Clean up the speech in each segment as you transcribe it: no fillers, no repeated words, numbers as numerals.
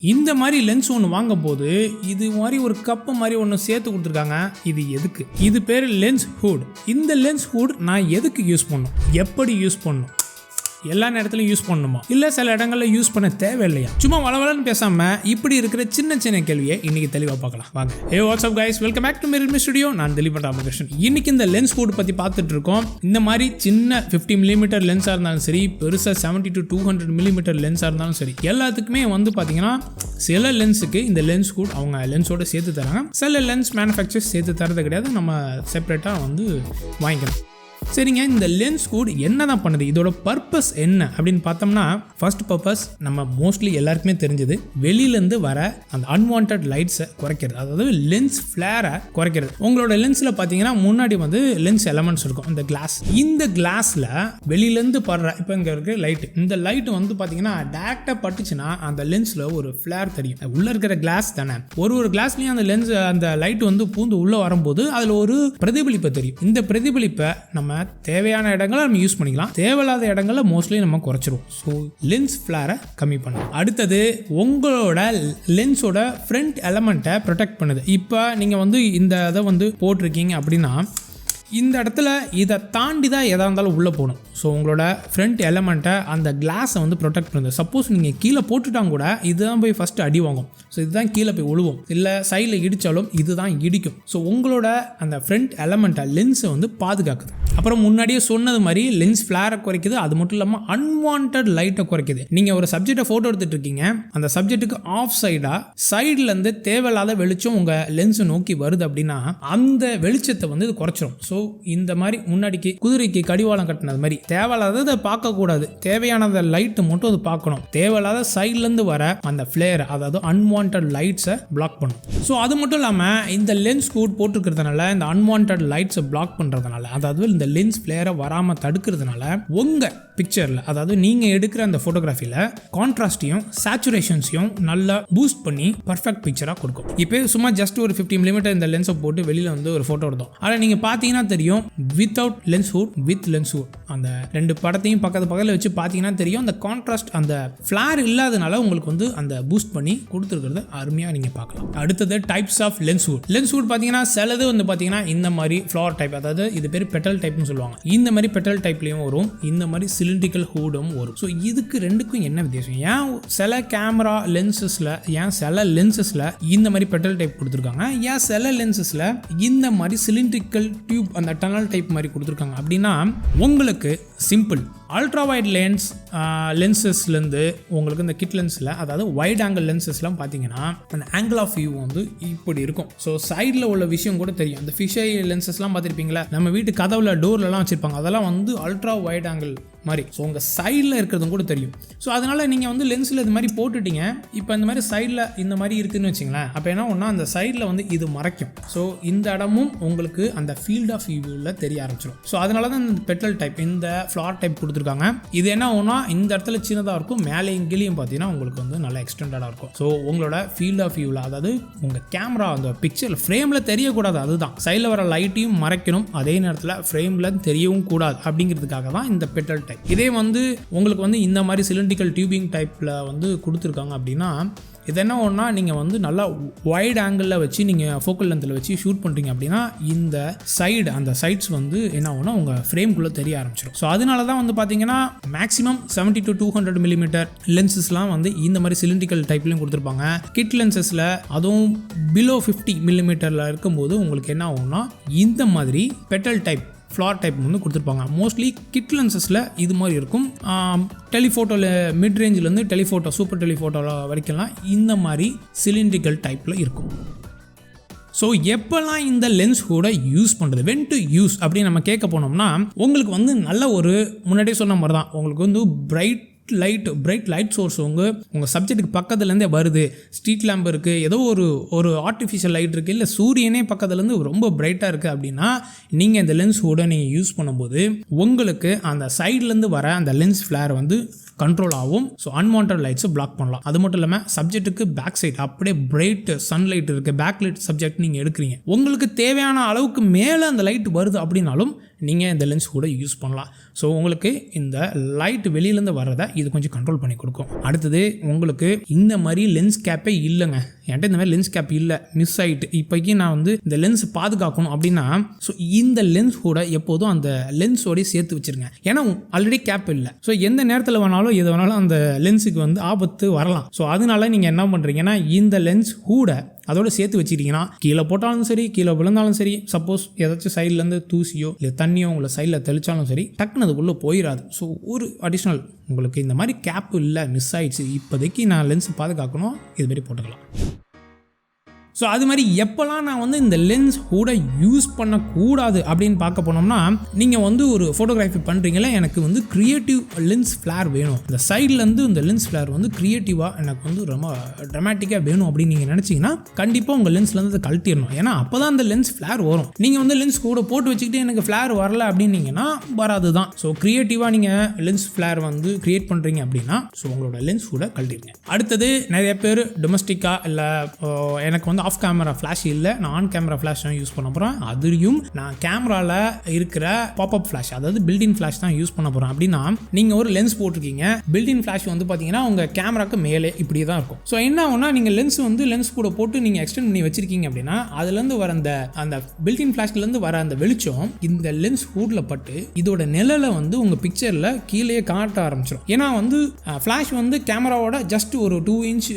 இந்த மாதிரி லென்ஸ் ஒன்று வாங்கும்போது இது மாதிரி ஒரு கப்பு மாதிரி ஒன்று சேர்த்து கொடுத்துருக்காங்க. இது எதுக்கு? இது பேர் லென்ஸ் ஹூட். இந்த லென்ஸ் ஹூட் நான் எதுக்கு யூஸ் பண்ணணும், எப்படி யூஸ் பண்ணணும், எல்லா நேரத்திலும் யூஸ் பண்ணணுமா இல்லை சில இடங்களில் யூஸ் பண்ண தேவையில்லையா? சும்மா வளவலன்னு பேசாமல் இப்படி இருக்கிற சின்ன சின்ன கேள்வியை இன்னைக்கு தெளிவாக பார்க்கலாம் வாங்க. Hey what's up guys, welcome back to Mirrorme Studio. நான் திலீப் ராமகிருஷ்ணன். இன்னைக்கு இந்த லென்ஸ் ஹூட் பற்றி பார்த்துட்டு இருக்கோம். இந்த மாதிரி சின்ன 50mm லென்ஸாக இருந்தாலும் சரி, பெருசாக 70 to 200mm லென்ஸாக இருந்தாலும் சரி, எல்லாத்துக்குமே பார்த்தீங்கன்னா சில லென்ஸுக்கு இந்த லென்ஸ் ஹூட் அவங்க லென்ஸோட சேர்த்து தராங்க. சில லென்ஸ் மேனுஃபேக்சர்ஸ் சேர்த்து தரது கிடையாது, நம்ம செப்பரேட்டாக வாங்கிக்கணும். சரிங்க, இந்த லென்ஸ் ஹூட் என்ன தான் பண்ணுது, இதோட பர்பஸ் என்ன அப்படின்னு பார்த்தோம்னா, ஃபர்ஸ்ட் பர்பஸ் நம்ம மோஸ்ட்லி எல்லாருக்குமே தெரிஞ்சது, வெளியிலேருந்து வர அந்த அன்வான்ட் லைட்ஸை குறைக்கிறது, அதாவது லென்ஸ் ஃப்ளேரை குறைக்கிறது. உங்களோட லென்ஸில் பார்த்தீங்கன்னா முன்னாடி லென்ஸ் எலமெண்ட்ஸ் இருக்கும், இந்த கிளாஸ். இந்த கிளாஸில் வெளியிலேருந்து படுற இப்போ இங்கே இருக்கிற லைட்டு, இந்த லைட்டு பார்த்தீங்கன்னா டேரெக்டாக பட்டுச்சுன்னா அந்த லென்ஸில் ஒரு ஃப்ளேர் தெரியும். உள்ளே இருக்கிற கிளாஸ் தானே, ஒரு கிளாஸ்லேயும் அந்த லென்ஸ் அந்த லைட் பூந்து உள்ளே வரும்போது அதில் ஒரு பிரதிபலிப்பை தெரியும். இந்த பிரதிபலிப்பை நம்ம தேவையான இடங்களை நம்ம யூஸ் பண்ணிக்கலாம், தேவையில்லாத இடங்களை மோஸ்ட்லி நம்ம குறைச்சிரும். ஸோ லென்ஸ் ஃப்ளேரை கம்மி பண்ணலாம். அடுத்தது உங்களோட லென்ஸோட ஃப்ரண்ட் எலமெண்ட்டை ப்ரொடெக்ட் பண்ணுது. இப்போ நீங்கள் இந்த இதை போட்டிருக்கீங்க அப்படின்னா, இந்த இடத்துல இதை தாண்டி தான் எதாக இருந்தாலும் உள்ளே போகணும். ஸோ உங்களோட ஃப்ரண்ட் எலமெண்ட்டை அந்த கிளாஸை ப்ரொடெக்ட் பண்ணுது. சப்போஸ் நீங்கள் கீழே போட்டுட்டாங்க கூட இதுதான் போய் ஃபஸ்ட்டு அடி வாங்கும். ஸோ இதுதான் கீழே போய் விழுவோம், இல்லை சைடில் இடித்தாலும் இதுதான் இடிக்கும். ஸோ உங்களோட அந்த ஃப்ரண்ட் எலமெண்ட்டை லென்ஸை பாதுகாக்குது. அப்புறம் முன்னாடியே சொன்னது மாதிரி லென்ஸ் ஃப்ளேரை குறைக்குது. அது மட்டும் இல்லாமல் அன்வான்ட் லைட்டை குறைக்குது. நீங்கள் ஒரு சப்ஜெக்டை ஃபோட்டோ எடுத்துகிட்டு இருக்கீங்க, அந்த சப்ஜெக்ட்டுக்கு ஆஃப் சைட்லேருந்து தேவையில்லாத வெளிச்சம் உங்கள் லென்ஸை நோக்கி வருது அப்படின்னா அந்த வெளிச்சத்தை இது குறைச்சிரும். ஸோ இந்த மாதிரி முன்னாடிக்கு குதிரைக்கு கடிவாளம் கட்டினது மாதிரி தேவையில்லாததை பார்க்கக்கூடாது, தேவையானதை லைட்டு மட்டும் அது பார்க்கணும். தேவையில்லாத சைட்லேருந்து வர அந்த ஃப்ளேர், அதாவது அன்வான்ட் லைட்ஸை பிளாக் பண்ணும். ஸோ அது மட்டும் இல்லாமல் இந்த லென்ஸ் ஹூட் போட்டிருக்கிறதுனால இந்த அன்வான்ட் லைட்ஸை பிளாக் பண்ணுறதுனால, அதாவது இந்த லென்ஸ் ஃப்ளேரை வராமல் தடுக்கிறதுனால உங்கள் பிக்சரில், அதாவது நீங்கள் எடுக்கிற அந்த ஃபோட்டோகிராஃபியில் கான்ட்ராஸ்டையும் சேச்சுரேஷன்ஸையும் நல்லா பூஸ்ட் பண்ணி பர்ஃபெக்ட் பிக்சராக கொடுக்கும். இப்போ சும்மா ஜஸ்ட் ஒரு 50mm இந்த லென்ஸை போட்டு வெளியில் ஒரு ஃபோட்டோ எடுத்தோம். அதில் நீங்கள் பார்த்தீங்கன்னா தெரியும், without lens hood, with lens hood, அந்த ரெண்டு படத்தையும் பக்கத்தில் வச்சு பார்த்தீங்கன்னா தெரியும். அந்த கான்ட்ராஸ்ட், அந்த ஃப்ளேர் இல்லாதனால உங்களுக்கு அந்த பூஸ்ட் பண்ணி கொடுத்துருக்கிறது அருமையாக நீங்கள் பார்க்கலாம். அடுத்தது types of lens hood. Lens hood பார்த்தீங்கன்னா சிலது பார்த்தீங்கன்னா இந்த மாதிரி ஃப்ளவர் டைப், அதாவது இது பேர் பெட்டல் டைப்னு சொல்லுவாங்க. இந்த மாதிரி பெட்டல் டைப்லையும் வரும், இந்த மாதிரி சிலிண்ட்ரிக்கல் ஹூடும் வரும். ஸோ இதுக்கு ரெண்டுக்கும் என்ன வித்தியாசம்? ஏன் சில கேமரா லென்சஸில், ஏன் சில லென்சஸில் இந்த மாதிரி பெட்டல் டைப் கொடுத்துருக்காங்க, ஏன் சில லென்சஸில் இந்த மாதிரி சிலிண்ட்ரிக்கல் டியூப் அந்த டனல் டைப் மாதிரி கொடுத்துருக்காங்க அப்படின்னா, உங்களுக்கு சிம்பிள். அல்ட்ரா வைட் லென்சஸ்லேருந்து உங்களுக்கு இந்த கிட் லென்ஸில், அதாவது வைட் ஆங்கிள் லென்சஸ்லாம் பார்த்தீங்கன்னா அந்த ஆங்கிள் ஆஃப் வியூ இப்படி இருக்கும். ஸோ சைடில் உள்ள விஷயம் கூட தெரியும். அந்த ஃபிஷ் ஐ லென்சஸ்லாம் பார்த்துருப்பீங்களா, நம்ம வீட்டு கதவுல டோர்லலாம் வச்சுருப்பாங்க, அதெல்லாம் அல்ட்ரா வைட் ஆங்கிள் மாதிரி. ஸோ உங்கள் சைடில் இருக்கிறதும் கூட தெரியும். ஸோ அதனால் நீங்கள் லென்ஸில் இது மாதிரி போட்டுட்டீங்க, இப்போ இந்த மாதிரி சைடில் இந்த மாதிரி இருக்குதுன்னு வச்சிங்களேன், அப்போ என்ன ஒன்றா அந்த சைடில் இது மறைக்கும். ஸோ இந்த இடமும் உங்களுக்கு அந்த ஃபீல்ட் ஆஃப் வியூவில் தெரிய ஆரம்பிச்சிடும். ஸோ அதனால தான் இந்த பெட்டல் டைப், இந்த ஃப்ளார் டைப் கொடுத்துருக்காங்க. இது என்ன ஒன்றா இந்த இடத்துல சின்னதாக இருக்கும், மேலே எங்கேயும் பார்த்தீங்கன்னா உங்களுக்கு நல்லா எக்ஸ்டெண்டடாக இருக்கும். ஸோ உங்களோட ஃபீல்ட் ஆஃப் வியூவில், அதாவது உங்கள் கேமரா அந்த பிக்சர் ஃப்ரேமில் தெரியக்கூடாது, அதுதான் சைடில் வர லைட்டையும் மறைக்கணும், அதே நேரத்தில் ஃப்ரேமில் தெரியவும் கூடாது அப்படிங்கிறதுக்காக தான் இந்த பெட்டல் டைப். இதே உங்களுக்கு இந்த மாதிரி சிலிண்ட்ரிக்கல் டியூபிங் டைப்பில் கொடுத்துருக்காங்க அப்படின்னா, இது என்ன ஒன்றா நீங்கள் நல்லா வைட் ஆங்கிளில் வச்சு நீங்கள் ஃபோக்கல் லென்த்தில் வச்சு ஷூட் பண்ணுறீங்க அப்படின்னா இந்த சைடு, அந்த சைட்ஸ் என்ன ஒன்றா உங்கள் ஃப்ரேம்குள்ளே தெரிய ஆரம்பிச்சிடும். ஸோ அதனால தான் பார்த்தீங்கன்னா மேக்ஸிமம் 70 to 200mm லென்சஸ்லாம் இந்த மாதிரி சிலிண்ட்ரிக்கல் டைப்லையும் கொடுத்துருப்பாங்க. கிட் லென்சஸில் அதுவும் பிலோ 50mm இருக்கும்போது உங்களுக்கு என்ன ஆகும்னா இந்த மாதிரி பெட்டல் டைப், ஃப்ளார் டைப் கொடுத்துருப்பாங்க. மோஸ்ட்லி கிட் லென்சஸில் இது மாதிரி இருக்கும். டெலிஃபோட்டோவில் மிட் ரேஞ்சிலேருந்து டெலிஃபோட்டோ, சூப்பர் டெலிஃபோட்டோவில் வரைக்கும்லாம் இந்த மாதிரி சிலிண்ட்ரிக்கல் டைப்பில் இருக்கும். ஸோ எப்போல்லாம் இந்த லென்ஸ் கூட யூஸ் பண்ணுறது, வென் டு யூஸ் அப்படின்னு நம்ம கேட்க போனோம்னா, உங்களுக்கு நல்ல ஒரு முன்னாடியே சொன்ன மாதிரி தான், உங்களுக்கு பிரைட் லைட் சோர்ஸ் உங்கள் சப்ஜெக்ட்டுக்கு பக்கத்துலேருந்தே வருது. ஸ்ட்ரீட் லேம்ப் இருக்குது, ஏதோ ஒரு ஆர்டிஃபிஷியல் லைட் இருக்குது, இல்லை சூரியனே பக்கத்துலேருந்து ரொம்ப பிரைட்டாக இருக்குது அப்படின்னா நீங்கள் இந்த லென்ஸ் கூட நீங்கள் யூஸ் பண்ணும்போது உங்களுக்கு அந்த சைட்லேருந்து வர அந்த லென்ஸ் ஃப்ளேர் கண்ட்ரோல் ஆகும். ஸோ அன்வான்ட் லைட்ஸை பிளாக் பண்ணலாம். அது மட்டும் இல்லாமல் சப்ஜெக்ட்டுக்கு பேக் சைட் அப்படியே பிரைட் சன்லைட் இருக்குது, பேக் லைட் சப்ஜெக்ட் நீங்கள் எடுக்கிறீங்க, உங்களுக்கு தேவையான அளவுக்கு மேலே அந்த லைட் வருது அப்படின்னாலும் நீங்கள் இந்த லென்ஸ் கூட யூஸ் பண்ணலாம். ஸோ உங்களுக்கு இந்த லைட் வெளியிலேருந்து வர்றதை இது கொஞ்சம் கண்ட்ரோல் பண்ணி கொடுக்கும். அடுத்தது உங்களுக்கு இந்த மாதிரி லென்ஸ் கேப்பே இல்லைங்க, என்கிட்ட இந்த மாதிரி லென்ஸ் கேப் இல்லை, மிஸ் ஆகிட்டு, இப்போக்கி நான் வந்து இந்த லென்ஸ் பாதுகாக்கணும் அப்படின்னா ஸோ இந்த லென்ஸ் கூட எப்போதும் அந்த லென்ஸோடய சேர்த்து வச்சுருங்க. ஏன்னா ஆல்ரெடி கேப் இல்லை. ஸோ எந்த நேரத்தில் வேணாலும் எது வேணாலும் அந்த லென்ஸுக்கு வந்து ஆபத்து வரலாம். ஸோ அதனால நீங்கள் என்ன பண்ணுறீங்கன்னா இந்த லென்ஸ் கூட அதோட சேர்த்து வச்சுக்கிட்டிங்கன்னா கீழே போட்டாலும் சரி, கீழே விழுந்தாலும் சரி, சப்போஸ் ஏதாச்சும் சைட்லேருந்து தூசியோ இல்லை தண்ணியோ உங்களை சைடில் தெளித்தாலும் சரி, டக்குன்னு அதுக்குள்ளே போயிடாது. ஸோ ஒரு அடிஷ்னல் உங்களுக்கு இந்த மாதிரி கேப் இல்லை, மிஸ் ஆயிடுச்சு, இப்போதைக்கு நான் லென்ஸ் பாதுகாக்கணும், இதுமாரி போட்டுக்கலாம். ஸோ அது மாதிரி எப்போல்லாம் நான் வந்து இந்த லென்ஸ் கூட யூஸ் பண்ணக்கூடாது அப்படின்னு பார்க்க போனோம்னா, நீங்கள் வந்து ஒரு ஃபோட்டோகிராஃபி பண்ணுறீங்களா, எனக்கு வந்து க்ரியேட்டிவ் லென்ஸ் ஃப்ளேர் வேணும், இந்த சைட்லேருந்து இந்த லென்ஸ் ஃப்ளேர் வந்து க்ரியேட்டிவாக எனக்கு வந்து ரொம்ப ட்ரமாட்டிக்காக வேணும் அப்படின்னு நீங்கள் நினச்சிங்கன்னா கண்டிப்பாக உங்கள் லென்ஸ்லேருந்து அதை கழட்டிடணும். ஏன்னா அப்போ தான் அந்த லென்ஸ் ஃப்ளேர் வரும். நீங்கள் வந்து லென்ஸ் கூட போட்டு வச்சுக்கிட்டு எனக்கு ஃப்ளேர் வரல அப்படின்னீங்கன்னா வராது தான். ஸோ க்ரியேட்டிவாக நீங்கள் லென்ஸ் ஃப்ளேர் வந்து க்ரியேட் பண்ணுறீங்க அப்படின்னா ஸோ உங்களோட லென்ஸ் கூட கழட்டிடுங்க. அடுத்தது நிறைய பேர் டொமஸ்டிக்காக இல்லை எனக்கு வந்து ஆஃப் கேமரா ஃப்ளாஷ் இல்லை, நான் ஆன் கேமரா ஃப்ளாஷ் தான் யூஸ் பண்ண போகிறேன், அதுலேயும் நான் கேமராவில் இருக்கிற பாப்அப் ஃப்ளாஷ் அதாவது பில்டின் ஃப்ளாஷ் தான் யூஸ் பண்ண போகிறேன் அப்படின்னா நீங்கள் ஒரு லென்ஸ் போட்டிருக்கீங்க, பில்டின் ஃப்ளாஷ் வந்து பார்த்தீங்கன்னா உங்கள் கேமராக்கு மேலே இப்படி தான் இருக்கும். ஸோ என்ன ஆகும்னா நீங்கள் லென்ஸ் கூட போட்டு நீங்கள் எக்ஸ்டெண்ட் பண்ணி வச்சிருக்கீங்க அப்படின்னா அதுலேருந்து வர அந்த பில்டின் ஃப்ளாஷ்லேருந்து வர அந்த வெளிச்சம் இந்த லென்ஸ் ஹூடில் பட்டு இதோட நிழலை வந்து உங்கள் பிக்சரில் கீழே காட்ட ஆரம்பிச்சிடும். ஏன்னா வந்து ஃப்ளாஷ் வந்து கேமராவோட ஜஸ்ட் ஒரு 2 இன்ச்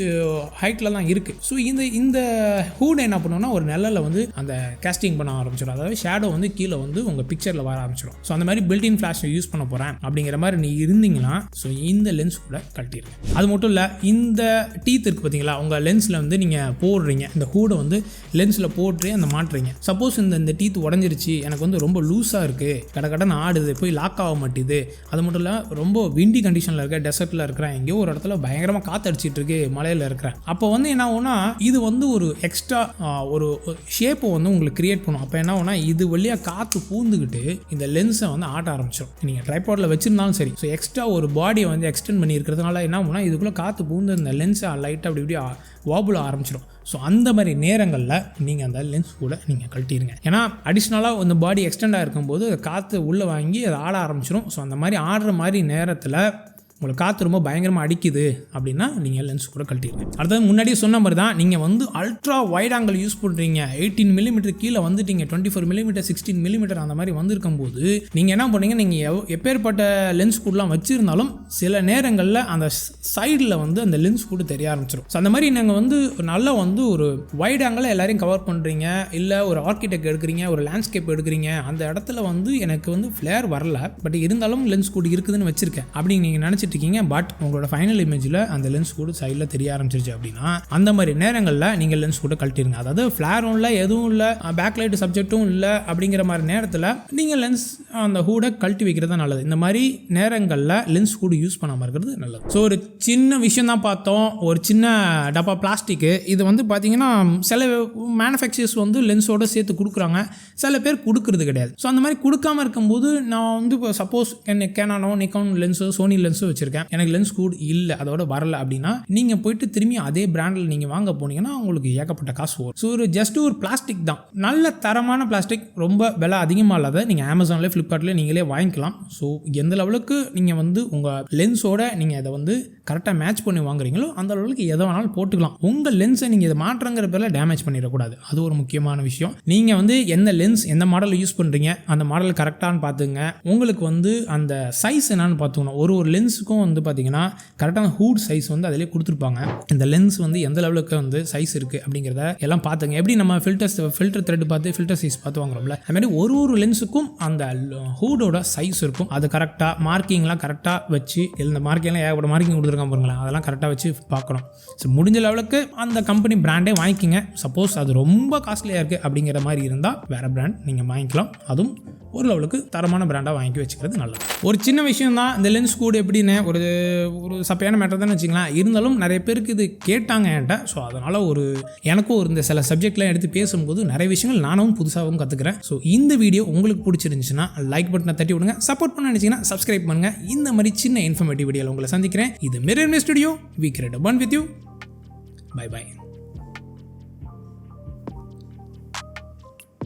ஹைட்டில் தான் இருக்குது. ஸோ இந்த ஹூட் என்ன பண்ணுவோம்னா ஒரு நிழலில் வந்து அந்த கேஸ்டிங் பண்ண ஆரம்பிச்சிடும், அதாவது ஷேடோ வந்து கீழே வந்து உங்கள் பிக்சரில் வர ஆரம்பிச்சிடும். ஸோ அந்த மாதிரி பில்டின் ஃப்ளாஷை யூஸ் பண்ண போகிறேன் அப்படிங்கிற மாதிரி நீ இருந்தீங்கன்னா ஸோ இந்த லென்ஸ் கூட கழட்டிடுங்க. அது மட்டும் இல்லை, இந்த டீத் இருக்குது பார்த்தீங்களா, உங்கள் லென்ஸில் வந்து நீங்கள் போடுறீங்க, இந்த ஹூடை வந்து லென்ஸில் போட்டு அந்த மாட்டுறீங்க. சப்போஸ் இந்த டீத் உடஞ்சிருச்சு, எனக்கு வந்து ரொம்ப லூஸாக இருக்குது, கடன்னு ஆடுது, போய் லாக் ஆக மாட்டேது, அது மட்டும் இல்லை ரொம்ப விண்டி கண்டிஷனில் இருக்க, டெசர்ட்டில் இருக்கிறேன், எங்கேயோ ஒரு இடத்துல பயங்கரமாக காற்று அடிச்சிட்டு இருக்கு, மலையில் இருக்கிறேன், அப்போ வந்து என்ன ஆகும்னா இது வந்து ஒரு எக்ஸ்ட்ரா ஒரு ஷேப்பை வந்து உங்களுக்கு கிரியேட் பண்ணும். அப்போ என்ன ஆகும்னா இது வழியாக காற்று பூந்துக்கிட்டு இந்த லென்ஸை வந்து ஆட்ட ஆரம்பிச்சிடும். நீங்கள் ட்ரைபாடில் வச்சிருந்தாலும் சரி, ஸோ எக்ஸ்ட்ரா ஒரு பாடியை வந்து எக்ஸ்டெண்ட் பண்ணி இருக்கிறதுனால என்ன ஆகும்னா இதுக்குள்ளே காற்று பூந்து இந்த லென்ஸை லைட்டாக அப்படி இப்படி வாபுல ஆரம்பிச்சிடும். ஸோ அந்த மாதிரி நேரங்களில் நீங்கள் அந்த லென்ஸ் கூட நீங்கள் கழட்டிடுங்க. ஏன்னா அடிஷ்னலாக அந்த பாடி எக்ஸ்டெண்டாக இருக்கும்போது காற்று உள்ளே வாங்கி அதை ஆட ஆரம்பிச்சிடும். ஸோ அந்த மாதிரி ஆடுற மாதிரி நேரத்தில் உங்களுக்கு காற்று ரொம்ப பயங்கரமாக அடிக்குது அப்படின்னா நீங்கள் லென்ஸ் கூட கழட்டிடுங்க. அடுத்தது முன்னாடியே சொன்ன மாதிரி தான், நீங்கள் வந்து அல்ட்ரா வைட் ஆங்கிள் யூஸ் பண்ணுறீங்க, 18 மில்லிமீட்டர் கீழே வந்துட்டீங்க, 24 மில்லிமீட்டர் 16 மில்லிமீட்டர் அந்த மாதிரி வந்திருக்கும் போது நீங்கள் என்ன பண்ணுறீங்க, நீங்கள் எப்பேற்பட்ட லென்ஸ் கூடலாம் வச்சுருந்தாலும் சில நேரங்களில் அந்த சைடில் வந்து அந்த லென்ஸ் கூட தெரிய ஆரம்பிச்சிடும். ஸோ அந்த மாதிரி நீங்கள் வந்து நல்லா வந்து ஒரு வைட் ஆங்கிள் எல்லாரையும் கவர் பண்ணுறீங்க, இல்லை ஒரு ஆர்கிடெக்ட் எடுக்கிறீங்க, ஒரு லேண்ட்ஸ்கேப் எடுக்கிறீங்க, அந்த இடத்துல வந்து எனக்கு வந்து ஃப்ளேர் வரல, பட் இருந்தாலும் லென்ஸ் கூட இருக்குதுன்னு வச்சுருக்கேன் அப்படின்னு நீங்கள் நினச்சிட்டு இருக்கீங்க. பட் உங்களோட ஃபைனல் இமேஜில் அந்த லென்ஸ் கூட சைடில் தெரிய ஆரம்பிச்சிருச்சு அப்படின்னா அந்த மாதிரி நேரங்களில் நீங்கள் லென்ஸ் கூட கழட்டிடுங்க. அதாவது ஃப்ளேரும் இல்லை, எதுவும் இல்லை, பேக் லைட் சப்ஜெக்ட்டும் இல்லை அப்படிங்கிற மாதிரி நேரத்தில் நீங்கள் லென்ஸ் அந்த ஹூடை கழட்டி வைக்கிறது தான் நல்லது. இந்த மாதிரி நேரங்களில் லென்ஸ் ஹூடு யூஸ் பண்ணாமல் இருக்கிறது நல்லது. ஸோ ஒரு சின்ன விஷயம் தான் பார்த்தோம், ஒரு சின்ன டப்பா பிளாஸ்டிக்கு. இது வந்து பார்த்தீங்கன்னா சில மேனுஃபேக்சர்ஸ் வந்து லென்ஸோடு சேர்த்து கொடுக்குறாங்க, சில பேர் கொடுக்கறது கிடையாது. ஸோ அந்த மாதிரி கொடுக்காமல் இருக்கும்போது நான் வந்து இப்போ சப்போஸ் கேனானோ நிக்கான் லென்ஸோ சோனி லென்ஸோ வச்சுருக்கேன், எனக்கு லென்ஸ் கூட இல்லை, அதோட வரல அப்படின்னா நீங்கள் போயிட்டு திரும்பி அதே பிராண்டில் நீங்கள் வாங்க போனீங்கன்னா உங்களுக்கு ஏகப்பட்ட காசு வரும். ஸோ ஒரு ஜஸ்ட் ஒரு பிளாஸ்டிக் தான், நல்ல தரமான பிளாஸ்டிக், ரொம்ப விலை அதிகமாக இல்லாத நீங்கள் அமேசானில் ஃப்ளிப்கார்ட்டில் நீங்களே வாங்கிக்கலாம். ஸோ எந்த லெவலுக்கு நீங்கள் வந்து உங்கள் லென்ஸோட நீங்கள் அதை வந்து கரெக்டாக மேட்ச் பண்ணி வாங்குறீங்களோ அந்த அளவுக்கு எதை வேணாலும் போட்டுக்கலாம். உங்கள் லென்ஸை நீங்கள் இதை மாற்றுங்கிற பேரில் டேமேஜ் பண்ணிடக்கூடாது, அது ஒரு முக்கியமான விஷயம். நீங்கள் வந்து எந்த லென்ஸ் எந்த மாடலில் யூஸ் பண்ணுறீங்க அந்த மாடல் கரெக்டானு பார்த்துங்க. உங்களுக்கு வந்து அந்த சைஸ் என்னன்னு பார்த்துக்கணும். ஒரு லென்ஸுக்கும் வந்து பார்த்தீங்கன்னா கரெக்டான ஹூட் சைஸ் வந்து அதிலே கொடுத்துருப்பாங்க. இந்த லென்ஸ் வந்து எந்த லெவலுக்கு வந்து சைஸ் இருக்குது அப்படிங்கிறத எல்லாம் பார்த்துங்க. எப்படி நம்ம ஃபில்டர் த்ரெட் பார்த்து ஃபில்டர் சைஸ் பார்த்து வாங்குறோம்ல, அது மாதிரி ஒரு லென்ஸுக்கும் அந்த ஹூடோட சைஸ் இருக்கும். அது கரெக்டாக மார்க்கிங்லாம் கரெக்டாக வச்சு, இந்த மார்க்கிங்லாம் ஏகப்பட்ட மார்க்கிங் கொடுத்துருக்காங்க பாருங்களேன், அதெல்லாம் கரெக்டாக வச்சு பார்க்கணும். ஸோ முடிஞ்ச லெவலுக்கு அந்த கம்பெனி பிராண்டே வாங்கிக்கிங்க. சப்போஸ் அது ரொம்ப காஸ்ட்லியாக இருக்குது அப்படிங்கிற மாதிரி இருந்தால் வேறு பிராண்ட் நீங்கள் வாங்கிக்கலாம். அதுவும் ஒரு லெவலுக்கு தரமான பிராண்டாக வாங்கி வச்சுக்கிறது நல்லது. ஒரு சின்ன விஷயம் தான், இந்த லென்ஸ் கூட எப்படி என்ன ஒரு சப்பையான மேட்டர் தான் வச்சுக்கலாம். இருந்தாலும் நிறைய பேருக்கு இது கேட்டாங்க என்கிட்ட. ஸோ அதனால் எனக்கும் இந்த சில சப்ஜெக்ட்லாம் எடுத்து பேசும்போது நிறைய விஷயங்கள் நானும் புதுசாகவும் கற்றுக்கிறேன். ஸோ இந்த வீடியோ உங்களுக்கு பிடிச்சிருந்துச்சுன்னா லைக் பட்டனை தட்டி விடுங்க. சப்போர்ட் பண்ண நினச்சிங்கன்னா சப்ஸ்கிரைப் பண்ணுங்கள். இந்த மாதிரி சின்ன இன்ஃபர்மேட்டிவ் வீடியோவில் உங்களை சந்திக்கிறேன். இது Mirrormay studio. We create a bond with you. Bye bye.